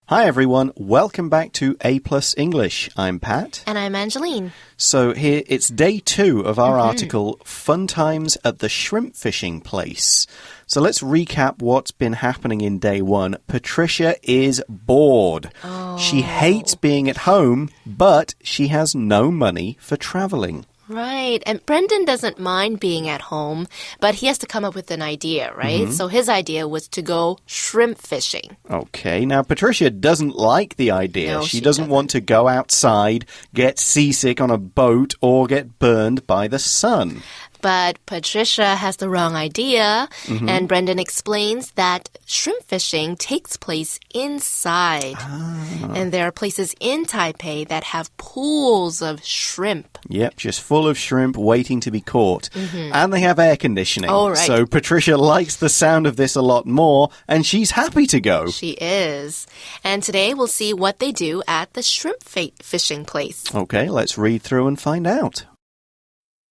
Hi everyone, welcome back to A+ English. I'm Pat. And I'm Angeline. So here, it's day 2 of our article, Fun Times at the Shrimp Fishing Place. So let's recap what's been happening in day 1. Patricia is bored. She hates being at home, but she has no money for traveling. Right. And Brendan doesn't mind being at home, but he has to come up with an idea, right? So his idea was to go shrimp fishing. Okay. Now, Patricia doesn't like the idea. No, she doesn't want to go outside, get seasick on a boat, or get burned by the sun. But Patricia has the wrong idea, and Brendan explains that shrimp fishing takes place inside. And there are places in Taipei that have pools of shrimp. Yep, just full of shrimp waiting to be caught. And they have air conditioning. Oh, right. So Patricia likes the sound of this a lot more, and she's happy to go. She is. And today we'll see what they do at the shrimp fishing place. Okay, let's read through and find out.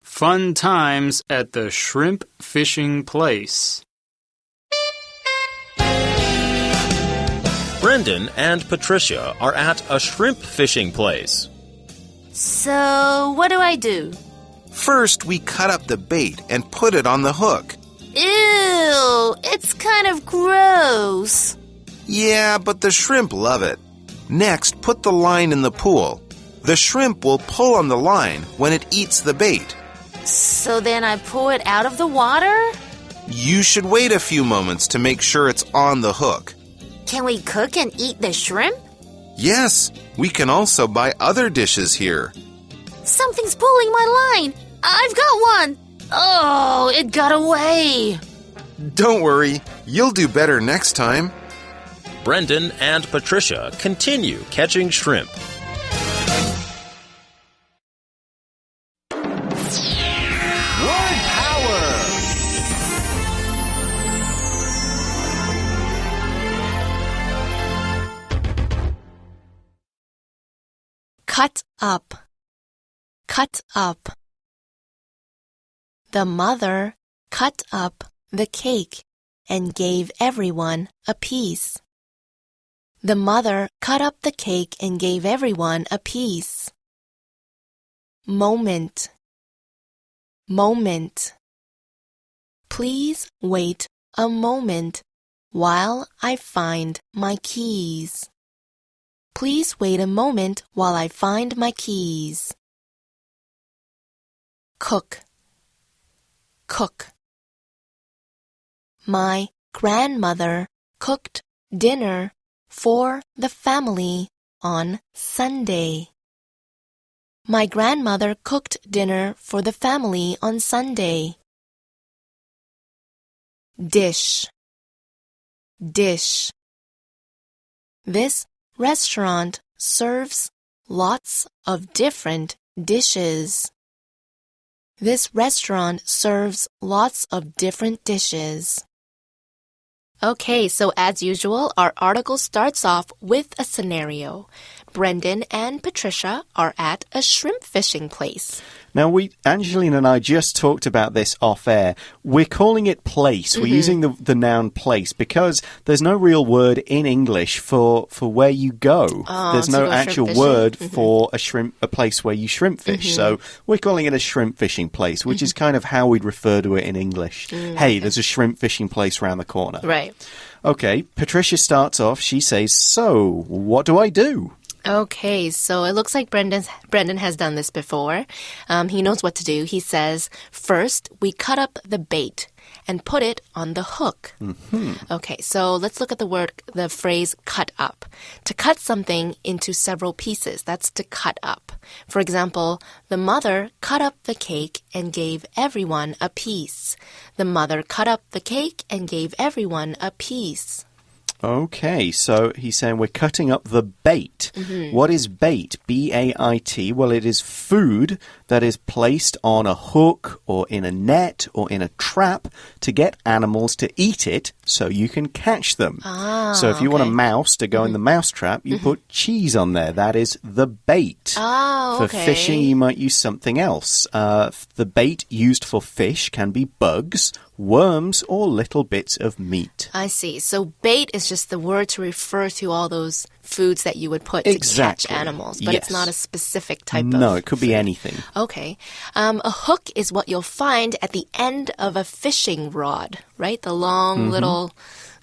Fun times at the shrimp fishing place. Brendan and Patricia are at a shrimp fishing place. So, what do I do? First, we cut up the bait and put it on the hook. Ew, it's kind of gross. Yeah, but the shrimp love it. Next, put the line in the pool. The shrimp will pull on the line when it eats the bait. So then I pull it out of the water? You should wait a few moments to make sure it's on the hook. Can we cook and eat the shrimp? Yes, we can also buy other dishes here. Something's pulling my line. I've got one. Oh, it got away. Don't worry, you'll do better next time. Brendan and Patricia continue catching shrimp. Cut up. Cut up. The mother cut up the cake and gave everyone a piece. The mother cut up the cake and gave everyone a piece. Moment. Moment. Please wait a moment while I find my keys. Please wait a moment while I find my keys. Cook. Cook. My grandmother cooked dinner for the family on Sunday. My grandmother cooked dinner for the family on Sunday. Dish. Dish. This restaurant serves lots of different dishes. This restaurant serves lots of different dishes. Okay, so as usual, our article starts off with a scenario. Brendan and Patricia are at a shrimp fishing place. Now, Angeline and I just talked about this off air. We're calling it place. We're using the noun place because there's no real word in English for where you go. There's no actual word for a place where you shrimp fish. So we're calling it a shrimp fishing place, which is kind of how we'd refer to it in English. Hey, there's a shrimp fishing place around the corner. Right. Okay, Patricia starts off. She says, so, what do I do? Okay, so it looks like Brendan has done this before. He knows what to do. He says, first, we cut up the bait and put it on the hook. Okay, so let's look at the phrase cut up. To cut something into several pieces, that's to cut up. For example, the mother cut up the cake and gave everyone a piece. The mother cut up the cake and gave everyone a piece. Okay, so he's saying we're cutting up the bait. What is bait? B-A-I-T. Well, it is food that is placed on a hook or in a net or in a trap to get animals to eat it so you can catch them. So if you want a mouse to go in the mouse trap, you put cheese on there. That is the bait. For fishing, you might use something else. The bait used for fish can be bugs, worms or little bits of meat. I see. So bait is just the word to refer to all those foods that you would put to catch animals, but it's not a specific type of No, it could be food. anything. Okay. A hook is what you'll find at the end of a fishing rod, right? The long little,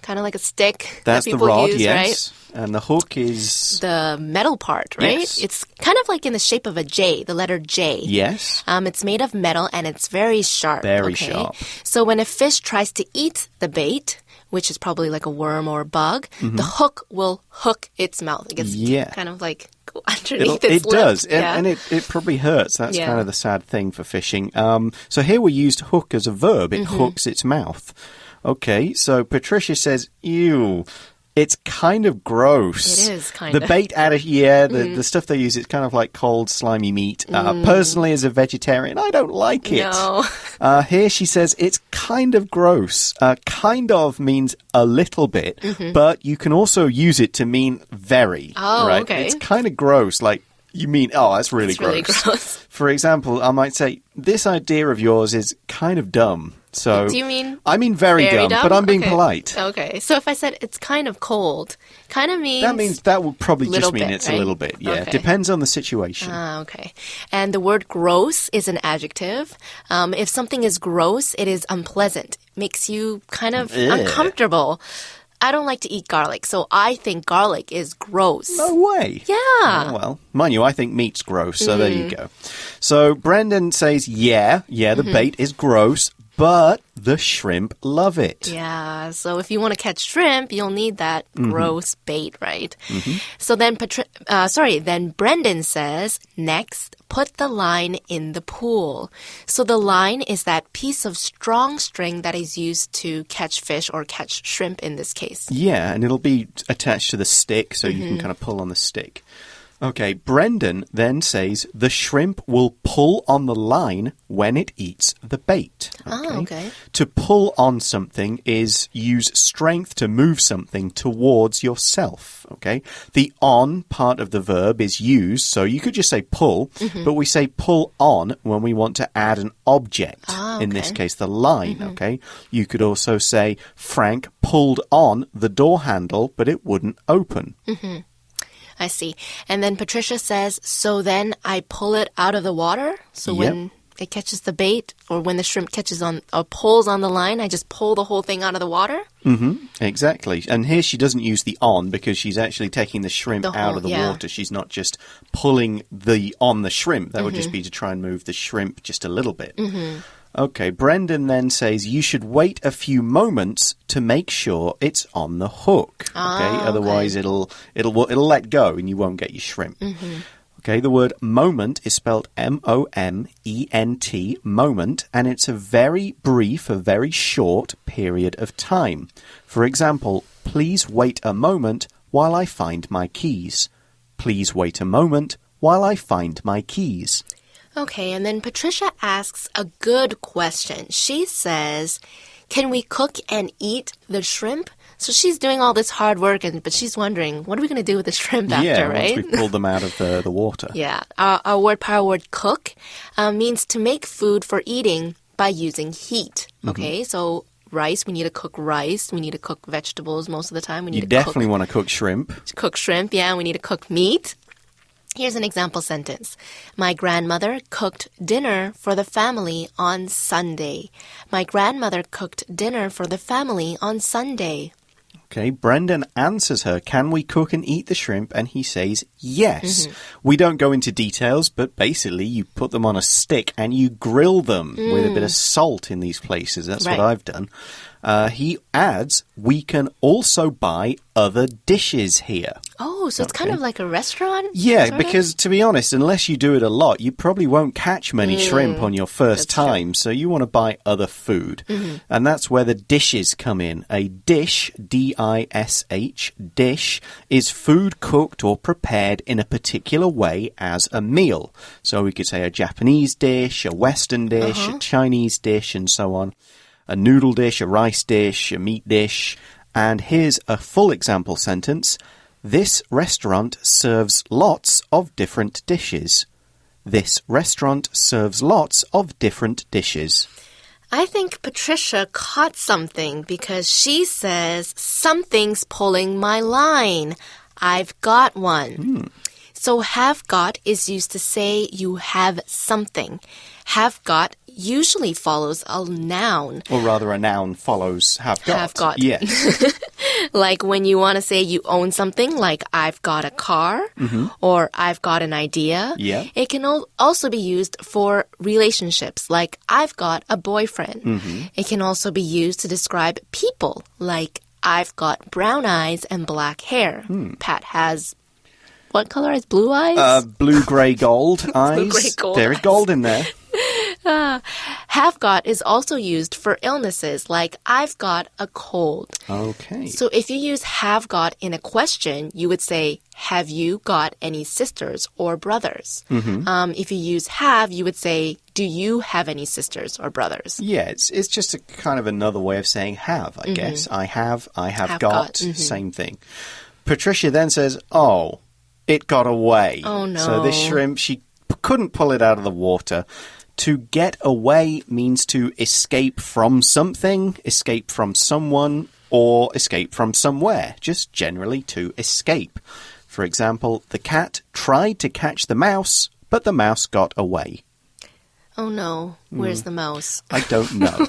kind of like a stick That's that people the rod, use, yes. right? And the hook is... The metal part, right? Yes. It's kind of like in the shape of a J, the letter J. Yes. It's made of metal and it's very sharp. Very sharp. So when a fish tries to eat the bait, which is probably like a worm or a bug, the hook will hook its mouth. It gets kind of like go underneath its lip. It does. Yeah. And it probably hurts. That's kind of the sad thing for fishing. So here we used hook as a verb. It hooks its mouth. Okay, so Patricia says, ew. It's kind of gross. It is kind of. The bait additive, the stuff they use, it's kind of like cold, slimy meat. Personally, as a vegetarian, I don't like it. No. Here she says it's kind of gross. Kind of means a little bit, but you can also use it to mean very. Oh, right? okay. It's kind of gross, like you mean, oh, that's really gross. Really gross. For example, I might say, this idea of yours is kind of dumb. So Do you mean I mean very dumb, but I'm being polite. Okay. So if I said it's kind of cold, kind of means... That would probably just little mean bit, it's right? a little bit. Yeah, Okay. depends on the situation. Okay. And the word gross is an adjective. If something is gross, it is unpleasant. Makes you kind of uncomfortable. I don't like to eat garlic, so I think garlic is gross. No way. Yeah. Oh, well, mind you, I think meat's gross, so there you go. So Brendan says, the bait is gross, but the shrimp love it. Yeah, so if you want to catch shrimp, you'll need that gross bait, right? So then, then Brendan says, next, put the line in the pool. So the line is that piece of strong string that is used to catch fish or catch shrimp in this case. Yeah, and it'll be attached to the stick, so you can kind of pull on the stick. Okay, Brendan then says the shrimp will pull on the line when it eats the bait. Okay. To pull on something is use strength to move something towards yourself. Okay. The on part of the verb is used, so you could just say pull, but we say pull on when we want to add an object. In this case, the line. Okay. You could also say Frank pulled on the door handle, but it wouldn't open. I see. And then Patricia says, so then I pull it out of the water? So when it catches the bait or when the shrimp catches on or pulls on the line, I just pull the whole thing out of the water? Exactly. And here she doesn't use the on because she's actually taking the shrimp out of the water. She's not just pulling on the shrimp. That would just be to try and move the shrimp just a little bit. Okay, Brendan then says you should wait a few moments to make sure it's on the hook. Okay, otherwise it'll let go and you won't get your shrimp. Okay, the word moment is spelled M-O-M-E-N-T, moment, and it's a very brief, a very short period of time. For example, please wait a moment while I find my keys. Please wait a moment while I find my keys. Okay, and then Patricia asks a good question. She says, can we cook and eat the shrimp? So she's doing all this hard work, but she's wondering, what are we going to do with the shrimp after, right? Once we've pulled them out of the water. Yeah. Our power word cook means to make food for eating by using heat. Okay, so rice, we need to cook rice. We need to cook vegetables most of the time. You definitely want to cook shrimp. Cook shrimp, yeah. We need to cook meat. Here's an example sentence. My grandmother cooked dinner for the family on Sunday. My grandmother cooked dinner for the family on Sunday. Okay, Brendan answers her, can we cook and eat the shrimp? And he says, yes. We don't go into details, but basically you put them on a stick and you grill them with a bit of salt in these places. That's what I've done. He adds, we can also buy other dishes here. Oh, so it's kind of like a restaurant? Yeah, because to be honest, unless you do it a lot, you probably won't catch many shrimp on your first time. So you want to buy other food. And that's where the dishes come in. A dish, D-I-S-H, dish, is food cooked or prepared in a particular way as a meal. So we could say a Japanese dish, a Western dish, a Chinese dish, and so on. A noodle dish, a rice dish, a meat dish. And here's a full example sentence. This restaurant serves lots of different dishes. This restaurant serves lots of different dishes. I think Patricia caught something because she says, something's pulling my line. I've got one. So have got is used to say you have something. Have got usually follows a noun. Or rather, a noun follows have got. Have got. Yes. Like when you want to say you own something, like I've got a car or I've got an idea. Yeah. It can also be used for relationships, like I've got a boyfriend. It can also be used to describe people, like I've got brown eyes and black hair. Pat has... What color eyes? Blue eyes? Blue, grey, gold eyes. Blue, grey, gold there is eyes. gold in there. Have got is also used for illnesses, like I've got a cold. Okay. So if you use have got in a question, you would say, have you got any sisters or brothers? If you use have, you would say, do you have any sisters or brothers? Yeah, it's just a kind of another way of saying have, I guess. I have got. Same thing. Patricia then says, oh, it got away. Oh, no. So this shrimp, she couldn't pull it out of the water. To get away means to escape from something, escape from someone, or escape from somewhere. Just generally to escape. For example, the cat tried to catch the mouse, but the mouse got away. Oh, no. Where's the mouse? I don't know.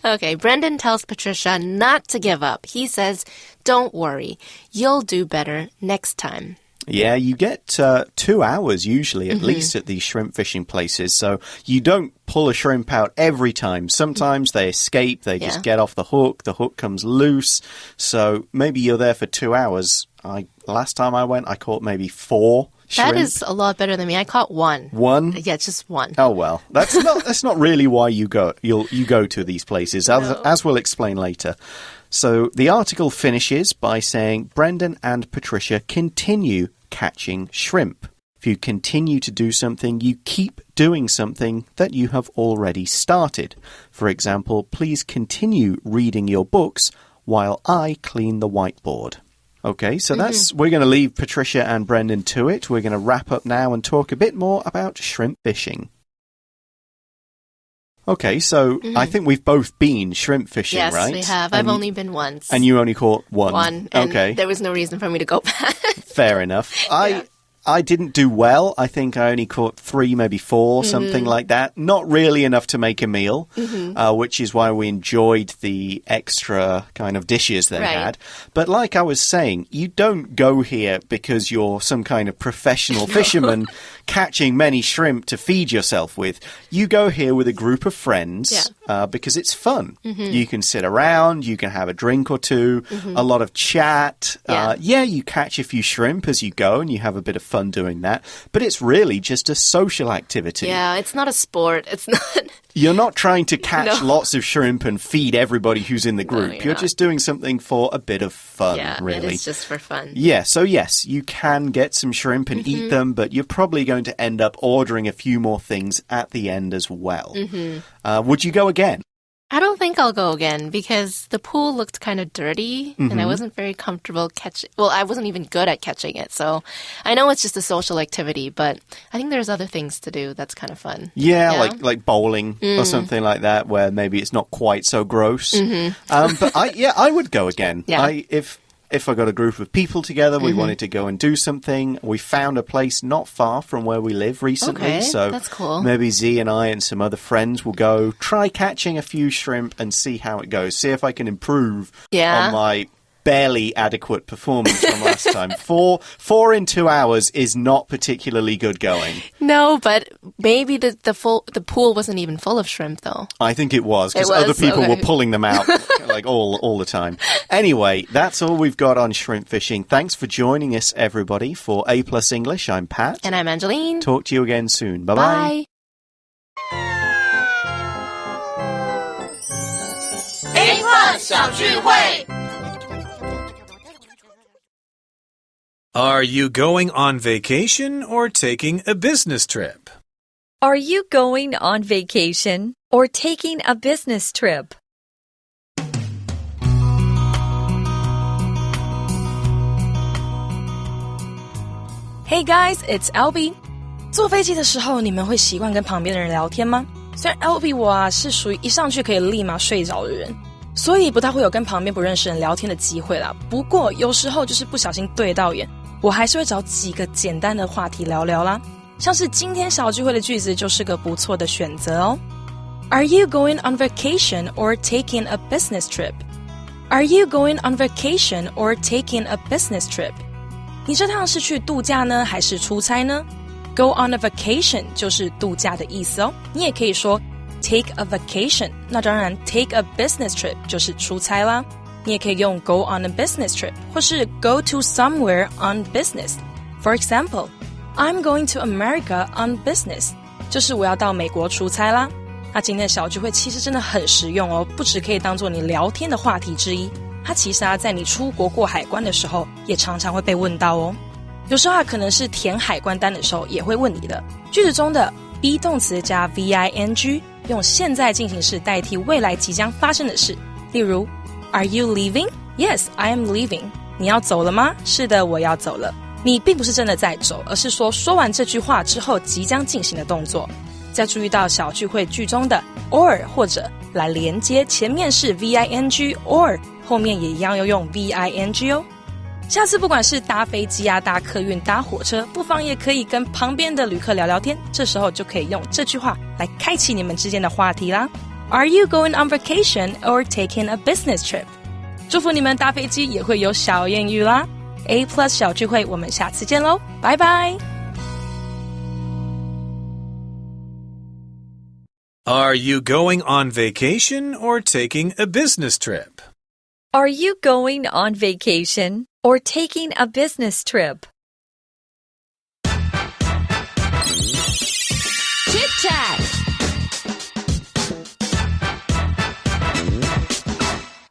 Okay, Brendan tells Patricia not to give up. He says, don't worry. You'll do better next time. Yeah, you get 2 hours usually, at least at these shrimp fishing places. So you don't pull a shrimp out every time. Sometimes they escape. They just get off the hook. The hook comes loose. So maybe you're there for 2 hours. Last time I went, I caught maybe 4 shrimp. That is a lot better than me. I caught 1. 1? Yeah, just 1. Oh, well, that's not really why you go to these places, as we'll explain later. So the article finishes by saying Brendan and Patricia continue catching shrimp. If you continue to do something, you keep doing something that you have already started. For example, please continue reading your books while I clean the whiteboard. Okay, so we're going to leave Patricia and Brendan to it. We're going to wrap up now and talk a bit more about shrimp fishing. Okay, so I think we've both been shrimp fishing, right? Yes, we have. I've only been once. And you only caught 1? 1. And okay. there was no reason for me to go back. Fair enough. I didn't do well. I think I only caught 3, maybe 4, something like that. Not really enough to make a meal, which is why we enjoyed the extra kind of dishes they had. But like I was saying, you don't go here because you're some kind of professional fisherman catching many shrimp to feed yourself with. You go here with a group of friends because it's fun. You can sit around, you can have a drink or two, a lot of chat. You catch a few shrimp as you go and you have a bit of fun doing that, but it's really just a social activity. Yeah, it's not a sport. It's not... You're not trying to catch lots of shrimp and feed everybody who's in the group. No, you're just doing something for a bit of fun, really. It is just for fun. Yeah, so yes, you can get some shrimp and eat them, but you're probably going to end up ordering a few more things at the end as well. Would you go again? I don't think I'll go again because the pool looked kind of dirty and I wasn't very comfortable catching. Well, I wasn't even good at catching it. So I know it's just a social activity, but I think there's other things to do that's kind of fun. Yeah, like bowling or something like that, where maybe it's not quite so gross. But I would go again. Yeah. If I got a group of people together, we wanted to go and do something. We found a place not far from where we live recently. Okay, so that's cool. Maybe Z and I and some other friends will go try catching a few shrimp and see how it goes. See if I can improve on my barely adequate performance from last time. 4 in 2 hours is not particularly good going. No, but maybe the pool wasn't even full of shrimp, though. I think it was, because other people were pulling them out like all the time. Anyway, that's all we've got on shrimp fishing. Thanks for joining us, everybody. For A+ English, I'm Pat. And I'm Angeline. Talk to you again soon. Bye-bye. Bye. A+ 小聚会 Are you going on vacation or taking a business trip? Are you going on vacation or taking a business trip? Hey guys, it's Albie. 坐飞机的时候，你们会习惯跟旁边的人聊天吗？虽然 LB 我是属于一上去可以立马睡着的人，所以不太会有跟旁边不认识人聊天的机会啦。不过有时候就是不小心对到眼，我还是会找几个简单的话题聊聊啦。像是今天小聚会的句子就是个不错的选择哦。Are you going on vacation or taking a business trip? Are you going on vacation or taking a business trip? 你这趟是去度假呢，还是出差呢？ Go on a vacation 就是度假的意思哦。你也可以说 take a vacation， 那当然 take a business trip 就是出差啦。你也可以用 go on a business trip 或是 go to somewhere on business. For example, I'm going to America on business 就是我要到美国出差啦。那今天的小聚会其实真的很实用哦，不只可以当做你聊天的话题之一，它其实在你出国过海关的时候也常常会被问到哦。有时候可能是填海关单的时候也会问你的。句子中的 be 动词加 VING 用现在进行式代替未来即将发生的事。例如 Are you leaving? Yes, I am leaving. 你要走了吗？是的，我要走了。你并不是真的在走，而是说完这句话之后即将进行的动作。再注意到小聚会句中的 or 或者来连接，前面是 VING or 后面也一样要用 VING 哦。下次不管是搭飞机搭客运搭火车，不妨也可以跟旁边的旅客聊聊天，这时候就可以用这句话来开启你们之间的话题啦。 Are you going on vacation or taking a business trip? 祝福你们搭飞机也会有小艳遇啦。 A+ 小聚会我们下次见咯，拜拜。Are you going on vacation or taking a business trip? Are you going on vacation or taking a business trip? Chit Chat.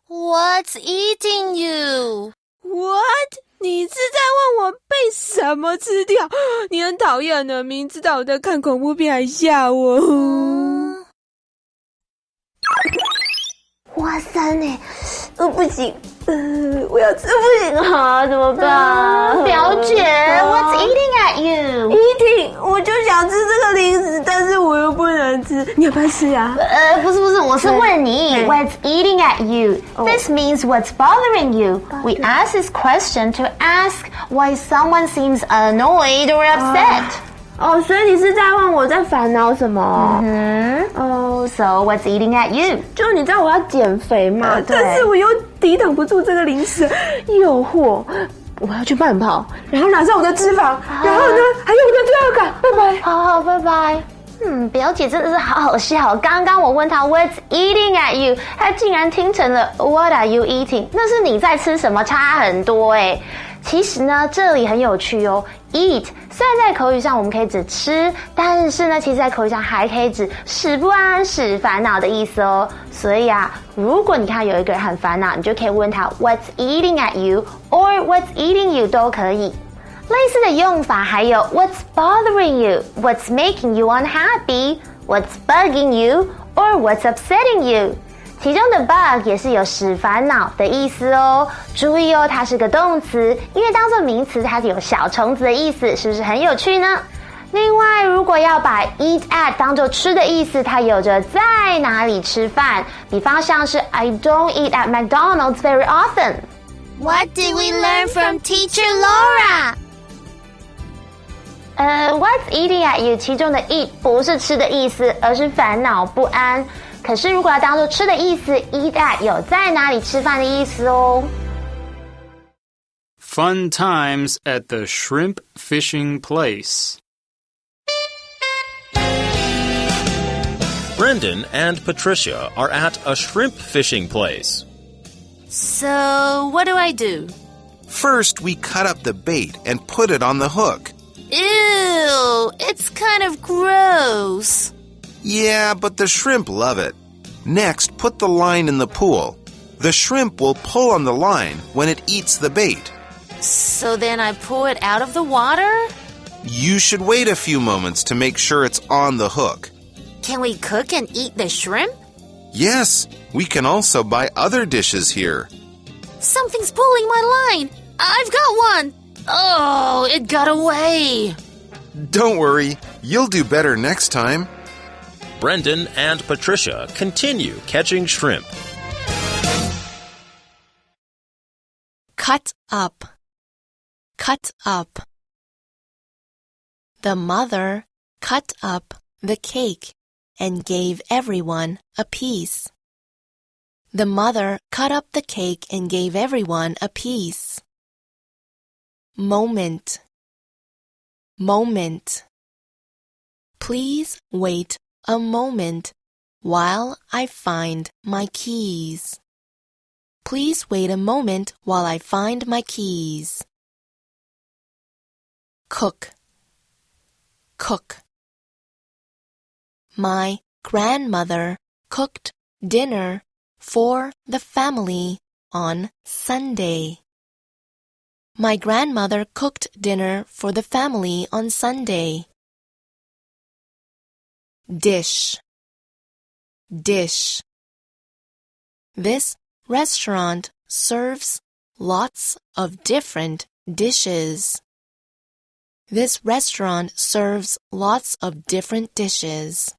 What's eating you? What? 你是在问我被什么吃掉？你很讨厌的，明知道我在看恐怖片还吓我。哇塞呢，不行，我要吃不行啊，怎么办？表姐 ，What's eating at you? Eating， 我就想吃这个零食，但是我又不能吃。你要不要吃啊？不是，我是问你 ，What's eating at you? This means what's bothering you. We ask this question to ask why someone seems annoyed or upset. 所以你是在问我在烦恼什么？So what's eating at you? 就你知道我要减肥嘛，但是我又抵挡不住这个零食诱惑，我要去慢跑，然后拿上我的脂肪，然后呢还有我的罪恶感。拜拜。好，拜拜。表姐真的是好好笑。刚刚我问她 What's eating at you， 她竟然听成了 What are you eating？ 那是你在吃什么，差很多耶。其实呢，这里很有趣哦。Eat 虽然在口语上我们可以指吃，但是呢，其实在口语上还可以指使不安、使烦恼的意思哦。所以如果你看有一个人很烦恼，你就可以问他 What's eating at you or What's eating you 都可以。类似的用法还有 What's bothering you, What's making you unhappy, What's bugging you, or What's upsetting you。其中的 bug 也是有使烦恼的意思哦，注意哦，它是个动词，因为当作名词它有小虫子的意思，是不是很有趣呢？另外，如果要把 eat at 当作吃的意思，它有着在哪里吃饭，比方像是 I don't eat at McDonald's very often. What did we learn from Teacher Laura? What's eating at you 其中的 eat 不是吃的意思，而是烦恼不安。可是如果要当作吃的意思 eat at 有在哪里吃饭的意思哦。Fun times at the shrimp fishing place. Brendan and Patricia are at a shrimp fishing place. So, what do I do? First, we cut up the bait and put it on the hook. Ew, it's kind of gross. Yeah, but the shrimp love it. Next, put the line in the pool. The shrimp will pull on the line when it eats the bait. So then I pull it out of the water? You should wait a few moments to make sure it's on the hook. Can we cook and eat the shrimp? Yes, we can also buy other dishes here. Something's pulling my line. I've got one. Oh, it got away. Don't worry, you'll do better next time. Brendan and Patricia continue catching shrimp. Cut up. Cut up. The mother cut up the cake and gave everyone a piece. The mother cut up the cake and gave everyone a piece. Moment. Moment. Please wait a moment while I find my keys. Please wait a moment while I find my keys. Cook. Cook. My grandmother cooked dinner for the family on Sunday. My grandmother cooked dinner for the family on Sunday. Dish. Dish. This restaurant serves lots of different dishes. This restaurant serves lots of different dishes.